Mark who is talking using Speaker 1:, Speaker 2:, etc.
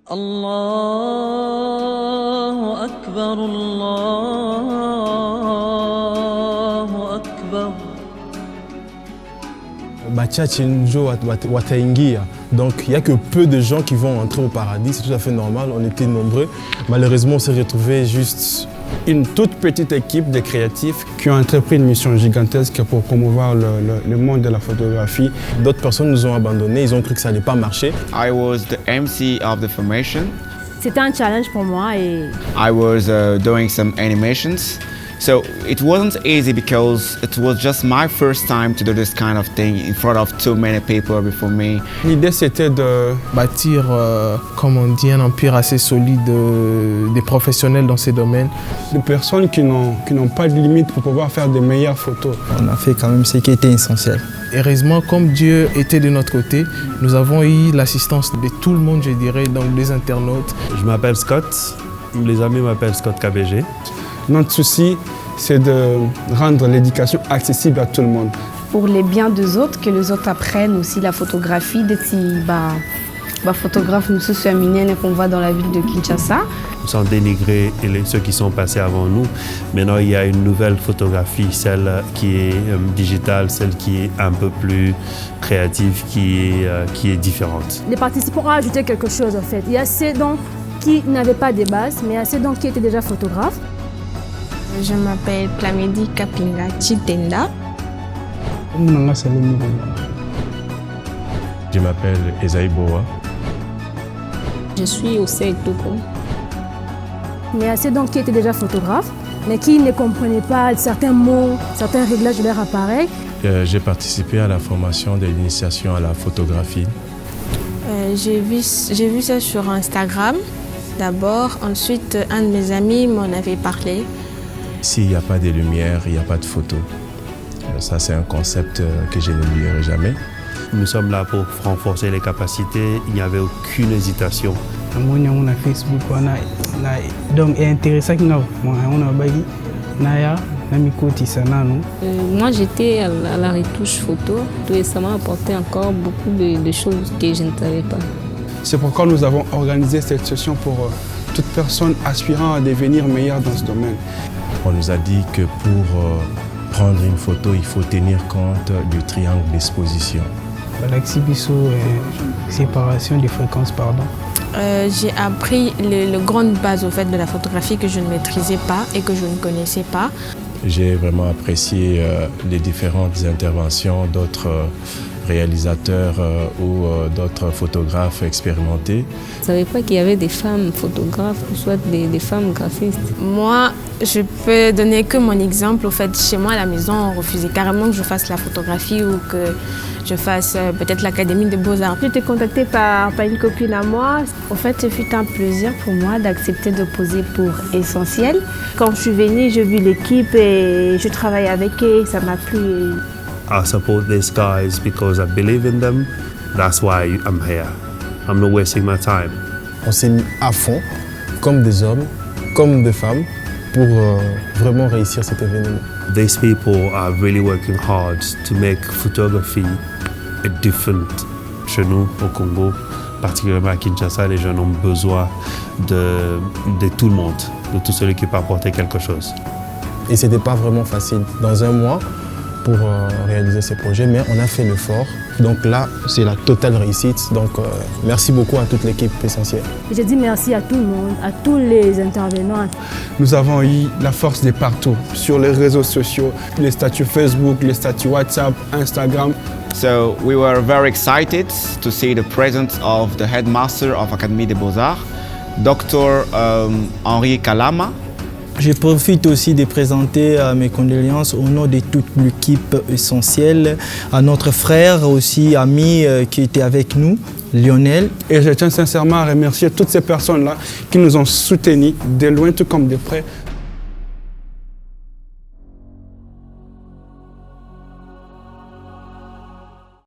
Speaker 1: الله أكبر الله أكبر.
Speaker 2: Bachache njo wataingia. Donc il n'y a que peu de gens qui vont entrer au paradis, c'est tout à fait normal, on était nombreux. Malheureusement, on s'est retrouvé juste une toute petite équipe de créatifs qui ont entrepris une mission gigantesque pour promouvoir le monde de la photographie. D'autres personnes nous ont abandonnés, ils ont cru que ça n'allait pas marcher.
Speaker 3: I was the MC of the formation.
Speaker 4: C'était un challenge pour moi et
Speaker 3: I was doing some animations. So it wasn't easy because it was just my first time to do this kind of thing in front of too many people before me.
Speaker 2: L'idée c'était de
Speaker 5: bâtir, comme on dit, un empire assez solide des professionnels dans ces domaines.
Speaker 2: Des personnes qui n'ont pas de limite pour pouvoir faire de meilleures photos.
Speaker 6: On a fait quand même ce qui était essentiel.
Speaker 5: Heureusement, comme Dieu était de notre côté, nous avons eu l'assistance de tout le monde, je dirais, donc les internautes.
Speaker 7: Je m'appelle Scott, les amis m'appellent Scott KBG.
Speaker 2: Notre souci, c'est de rendre l'éducation accessible à tout le monde.
Speaker 8: Pour les biens des autres, que les autres apprennent aussi la photographie, d'être photographe, nous sommes qu'on voit dans la ville de Kinshasa.
Speaker 7: Sans dénigrer ceux qui sont passés avant nous, maintenant il y a une nouvelle photographie, celle qui est digitale, celle qui est un peu plus créative, qui est différente.
Speaker 4: les participants ont ajouté quelque chose en fait. Il y a ceux donc qui n'avaient pas de base, mais il y a ceux donc qui étaient déjà photographes.
Speaker 9: Je m'appelle Plamedi Kapinga Chitenda.
Speaker 10: Je m'appelle Esaïe Boa.
Speaker 9: Je suis au Togo.
Speaker 4: Mais il y a ceux donc qui étaient déjà photographes, mais qui ne comprenaient pas certains mots, certains réglages de leur appareil.
Speaker 10: J'ai participé à la formation de l'initiation à la photographie.
Speaker 9: J'ai vu ça sur Instagram d'abord. Ensuite, un de mes amis m'en avait parlé.
Speaker 10: S'il n'y a pas de lumière, il n'y a pas de photo. Ça, c'est un concept que je n'oublierai jamais.
Speaker 7: Nous sommes là pour renforcer les capacités, il n'y avait aucune hésitation.
Speaker 11: On a Facebook, donc c'est intéressant que nous
Speaker 9: moi, j'étais à la retouche photo et ça m'a apporté encore beaucoup de choses que je ne savais pas.
Speaker 2: C'est pourquoi nous avons organisé cette session pour toute personne aspirant à devenir meilleure dans ce domaine.
Speaker 10: On nous a dit que pour prendre une photo, il faut tenir compte du triangle d'exposition.
Speaker 11: Séparation des fréquences, pardon.
Speaker 9: J'ai appris les grandes bases au fait, de la photographie que je ne maîtrisais pas et que je ne connaissais pas.
Speaker 10: J'ai vraiment apprécié les différentes interventions d'autres réalisateurs ou d'autres photographes expérimentés.
Speaker 9: Je ne savais pas qu'il y avait des femmes photographes ou soit des femmes graphistes. Moi, je peux donner que mon exemple. Au fait, chez moi à la maison, on refusait carrément que je fasse la photographie ou que je fasse peut-être l'académie des beaux-arts.
Speaker 8: J'ai été contactée par une copine à moi. En fait, ce fut un plaisir pour moi d'accepter de poser pour Essentiel. Quand je suis venue, j'ai vu l'équipe et je travaille avec eux. Ça m'a plu.
Speaker 7: I support these guys because I believe in them. That's why I'm here. I'm not wasting my time.
Speaker 2: On s'est mis à fond, comme des hommes, comme des femmes, pour vraiment réussir cet événement.
Speaker 7: These people are really working hard to make photography a different. Chez nous, au Congo, particulièrement à Kinshasa, les jeunes ont besoin de tout le monde, de tout celui qui peut apporter quelque chose.
Speaker 2: Et ce n'était pas vraiment facile. Dans un mois, pour réaliser ces projets, mais on a fait l'effort. Donc là, c'est la totale réussite. Donc merci beaucoup à toute l'équipe Essentiel.
Speaker 4: Je dis merci à tout le monde, à tous les intervenants.
Speaker 2: Nous avons eu la force de partout, sur les réseaux sociaux, les statuts Facebook, les statuts WhatsApp, Instagram.
Speaker 3: So we were very excited to see the presence of the headmaster of Académie des Beaux-Arts, Dr. Henri Kalama.
Speaker 6: Je profite aussi de présenter mes condoléances au nom de toute l'équipe Essentielle, à notre frère aussi, ami qui était avec nous, Lionel.
Speaker 2: Et je tiens sincèrement à remercier toutes ces personnes-là qui nous ont soutenus de loin tout comme de près.